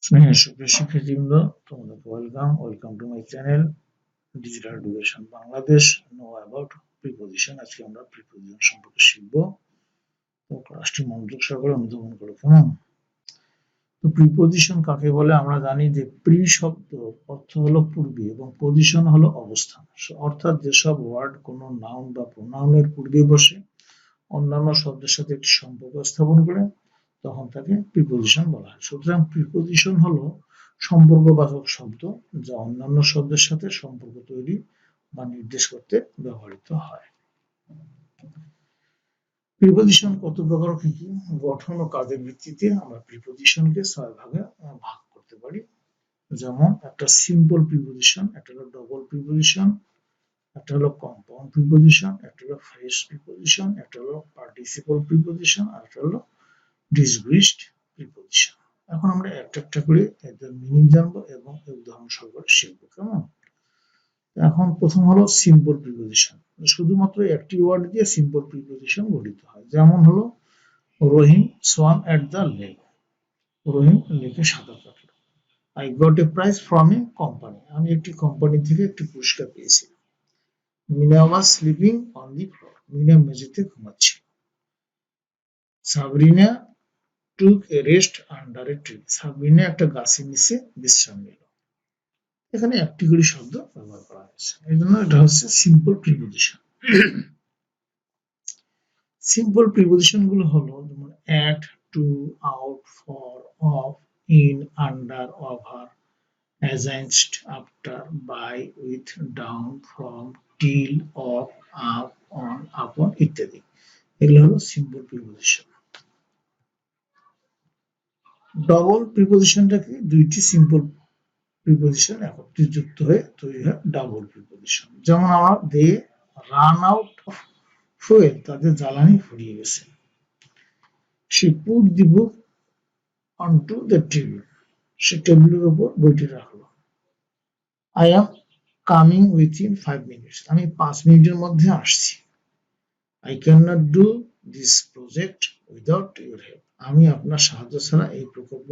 স্নেহের সুপ্রিয় শিক্ষার্থীবৃন্দ, তোমাদের welcome to my channel digital education Bangladesh. Know about preposition. আজকে আমরা প্রিপোজিশন সম্পর্কে শিখব। তো ক্লাসটি মনোযোগ সহকারে অনুধাবন করো, কেমন? তো প্রিপোজিশন কাকে বলে? আমরা জানি যে প্রি শব্দ অর্থ হলো পূর্বে এবং পজিশন হলো অবস্থান, অর্থাৎ যেসব ওয়ার্ড কোনো নাউন বা প্রোনাউনের পূর্বে বসে অন্যান্য শব্দের সাথে একটি সম্পর্ক স্থাপন করে তখন তাকে প্রিপোজিশন বলা হয়। সুতরাং প্রিপোজিশন হলো সম্পর্কবাচক শব্দ যা অন্যান্য শব্দের সাথে সম্পর্ক তৈরি বা নির্দেশ করতে ব্যবহৃত হয়। প্রিপোজিশন কত প্রকার, কি কি? গঠন ও কাজের ভিত্তিতে আমরা প্রিপোজিশনকে 6 ভাগে ভাগ করতে পারি। যেমন একটা সিম্পল প্রিপোজিশন, একটা হলো ডবল প্রিপোজিশন, একটা হলো কম্পাউন্ড প্রিপোজিশন, একটা হলো ফ্রেজ প্রিপোজিশন, একটা হলো পার্টিসিপল প্রিপোজিশন, আর একটা হলো ডিসগ্রিসড প্রিপোজিশন। এখন আমরা একটা একটা করে এদের মিনিং জানবো এবং উদাহরণ সহকারে শিখবো, কেমন? এখন প্রথম হলো সিম্পল প্রিপোজিশন। শুধুমাত্র একটি ওয়ার্ড দিয়ে সিম্পল প্রিপোজিশন গঠিত হয়। যেমন হলো Rahim swam at the lake. Rahim লেকে সাঁতার কাটল। I got a prize from a company. আমি একটি কোম্পানি থেকে একটি পুরস্কার পেয়েছি। Mina was sleeping on the floor. Mina মেঝেতে ঘুমাচ্ছিল। Sabrina took a rest under a tree. Sabrina একটা গাছের নিচে বিশ্রাম নিল। এখানে একটি করে শব্দ ব্যবহার করা হয়েছে, এই জন্য এটা হচ্ছে সিম্পল প্রিপোজিশন। সিম্পল প্রিপোজিশন গুলো হলো যেমন at, to, out, for, of, in, under, over, against, after, by, with, down, from, till, of, up, on, upon ইত্যাদি। এগুলো হলো সিম্পল প্রিপোজিশন। ডবল প্রিপোজিশনটা কি? দুইটি সিম্পল প্রিপোজিশন একত্রে যুক্ত হয়ে তৈরি হয় ডাবল প্রিপোজিশন। যেমন আমরা they run out of fuel, তাদের জ্বালানি ফুরিয়ে গেছে। সে put the book onto the table, সে টেবিলের উপর বইটি রাখলো। I am coming within 5 minutes, আমি 5 মিনিটের মধ্যে আসছি। I can not do this project without your help, আমি আপনার সাহায্য ছাড়া এই প্রকল্প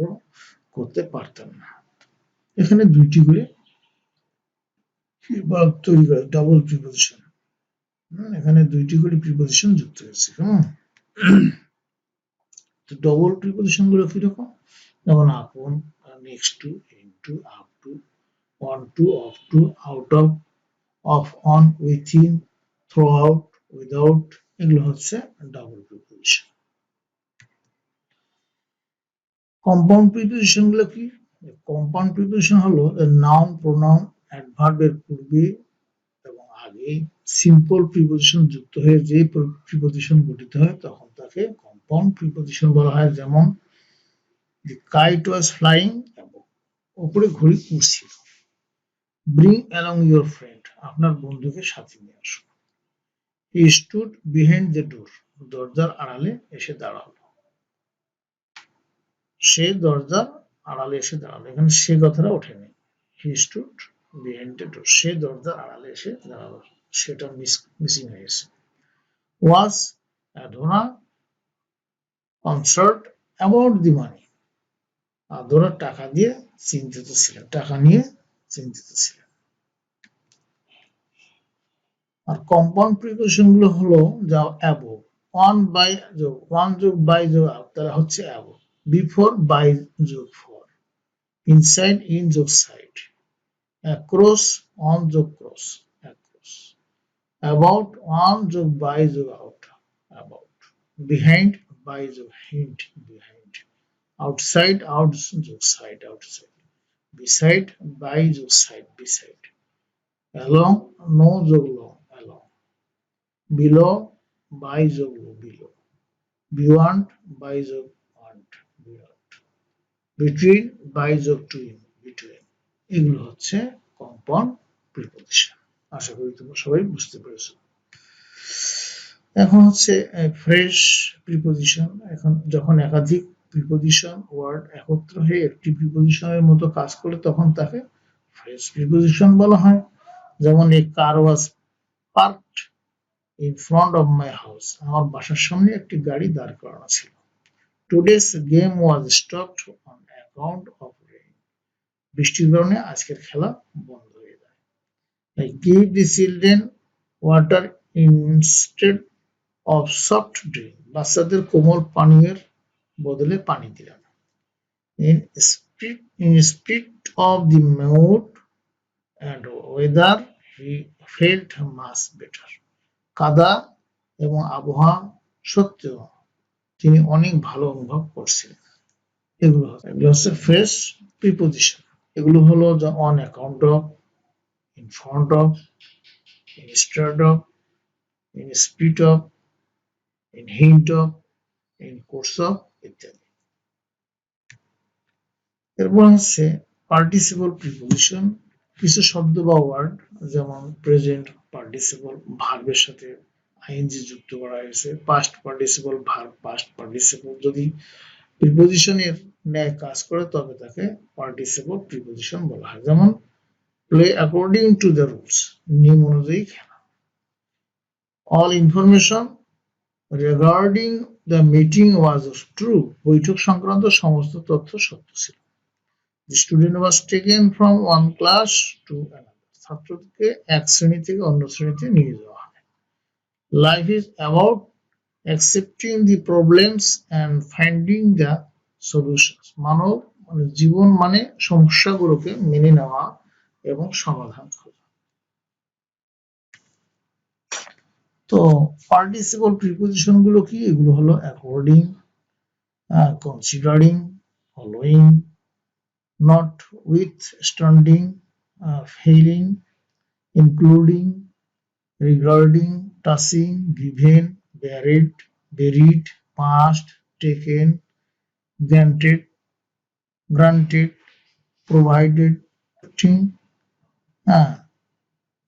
করতে পারতাম না। এখানে দুইটি করে তৈরি করে ডাবল প্রিপোজিশন। এখানে দুইটি করে প্রিপোজিশন যুক্ত হয়েছে, কেমন? তো ডবল প্রিপোজিশন গুলো কিরকম? যেমন upon, next to, into, up to, on to, off to, out of, off on, within, throughout, without, এগুলো হচ্ছে ডাবল প্রিপোজিশন। কম্পাউন্ড প্রিপোজিশন গুলো কি? কম্পাউন্ড প্রিপোজিশন হলো নাউন, প্রোনাউন, অ্যাডভার্বের পূর্বে এবং আগে সিম্পল প্রিপোজিশন যুক্ত হয়ে যে প্রিপোজিশন গঠিত হয় তখন তাকে কম্পাউন্ড প্রিপোজিশন বলা হয়। যেমন দি কাইট ওয়াজ ফ্লাইং, উপরে ঘুড়ি উড়ছিল। ব্রিং অ্যালং ইউর ফ্রেন্ড, আপনার বন্ধুকে সাথে নিয়ে আসুন। হি স্টুড বিহাইন্ড দ্য ডোর, দরজার আড়ালে এসে দাঁড়ালো। সে দরজার আড়ালে এসে দাঁড়ালো, এখানে সে কথাটা ওঠেনি। He stood behind the door, সে দরজার আড়ালে এসে দাঁড়ালো, সেটা মিসিং হয়ে গেছে। ওয়াজ অ্যাডোনা কনসার্ট অ্যাবাউট দি মানি, আদরা টাকা দিয়ে চিন্তিত ছিলেন, টাকা নিয়ে চিন্তিত ছিলেন। আর কম্পাউন্ড প্রিপোজিশন গুলো হলো যা অ্যাবভ, ওয়ান যোগ বাই যোগ আপ, তারা হচ্ছে অ্যাবভ। বিফোর বাই যোগ ফর, ইনসাইড ইন যোগ সাইড, অ্যাক্রস অন যোগ ক্রস, অ্যাক্রস। অ্যাবাউট ওয়ান যোগ বাই যোগ আউট, অ্যাবাউট। বিহাইন্ড বাই যোগ হিন্ট, বিহাইন্ড। আউটসাইড আউট যোগ সাইড, আউটসাইড। beside by যোগ সাইড, beside। along নো যোগ লং, along। below by যোগ লো, below। beyond by যোগ want, beyond। between by যোগ twin, between। এগুলো হচ্ছে কম্পাউন্ড প্রিপোজিশন। আশা করি তোমরা সবাই বুঝতে পেরেছো। এখন হচ্ছে ফ্রেশ প্রিপোজিশন। এখন যখন একাধিক প্রিপোজিশন ওয়ার্ড একত্র হয়ে একটি প্রিপোজিশনের মতো কাজ করে তখন তাকে ফ্রেশ প্রিপোজিশন বলা হয়। যেমন a car was parked in front of my house, আমার বাসার সামনে একটি গাড়ি দাঁড় করানো ছিল। Today's game was stopped on account of rain, বৃষ্টির কারণে আজকের খেলা বন্ধ হয়ে যায়। Give the children water instead of soft drink. বাচ্চাদের কোমল পানীয়ের বদলে পানি দিলাম। In spirit of the mood and weather, he felt much better. কাদা এবং আবহাওয়া সত্ত্বেও তিনি অনেক ভালো অনুভব করছিলেন। এগুলো হচ্ছে ফ্রেশ প্রিপোজিশন। এগুলো হলো on account of, in front of, instead of, in spite of, in hint of, in course of ইত্যাদি। এরপর হচ্ছে পার্টিসিপল প্রিপোজিশন। কিছু শব্দ বা ওয়ার্ড যেমন প্রেজেন্ট পার্টিসিপল ভার্বের সাথে আইএনজি যুক্ত করা হয়েছে। Past participle verb past participle যদি প্রিপোজিশনের ন্যায় কাজ করে তবে তাকে পার্টিসিপল প্রিপোজিশন বলা হয়। যেমন play according to the rules, নিয়ম অনুযায়ী খেলা। All information regarding the meeting was true, বৈঠক সংক্রান্ত সমস্ত তথ্য সত্য ছিল। The student was taken from one class to another, ছাত্রকে এক শ্রেণী থেকে অন্য শ্রেণীতে নিয়ে যাওয়া হয়। Life is about accepting the problems and finding the solutions. মানব জীবন মানে সমস্যাগুলোকে মেনে নেওয়া এবং সমাধান খোঁজা। তো পার্টিসিপল প্রিপোজিশন গুলো কি? এগুলো হলো according, considering, following, notwithstanding, failing, including, regarding, touching, given, buried, past, taken, granted, provided,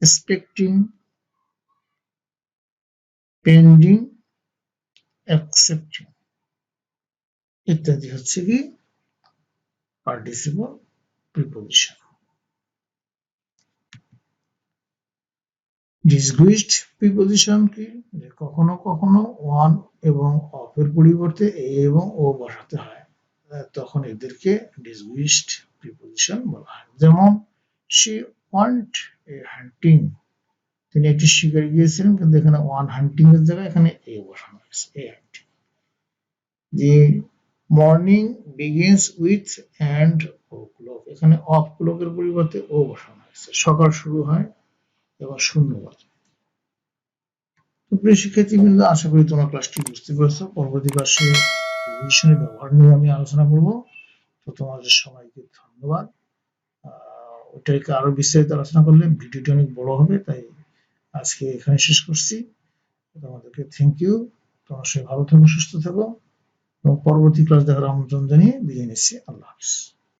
expecting, pending, accepting ইত্যাদি হচ্ছে কি পার্টিসিপল প্রিপোজিশন। ডিসগুইসড প্রিপোজিশন কি? কখনো কখনো ওয়ান এবং অফ এর পরিবর্তে এ এবং ও বসাতে হয়, তখন এদেরকে ডিসগুইসড প্রিপোজিশন বলা হয়। যেমন শি ওয়ান্ট এ হান্টিং, তিনি একটি শিকারে গিয়েছিলেন, কিন্তু এখানে ওয়ান হান্টিং এর জায়গায় এখানে এ বসানো হয়েছে, a hunting. The morning begins with and o clock, এখানে অফ ক্লকের পরিবর্তে ও বসানো হয়েছে। সকাল শুরু হয় এবং শূন্য বাজে। তো প্রিয় শিক্ষার্থীবৃন্দ, আশা করি তোমরা ক্লাসটি বুঝতে পেরেছো। পরবর্তী ক্লাসে প্রিপোজিশনের ব্যবহার নিয়ে আমি আলোচনা করব। তো তোমাদের সবাইকে ধন্যবাদ। ওইটাকে আরো বিস্তারিত আলোচনা করলে ভিডিওটি অনেক বড় হবে, তাই আজকে এখানে শেষ করছি। তোমাদেরকে থ্যাংক ইউ। তোমরা সবাই ভালো থেকো, সুস্থ থেকো এবং পরবর্তী ক্লাস দেখার আমন্ত্রণ জানিয়ে বিদায় নিচ্ছি। আল্লাহ হাফেজ।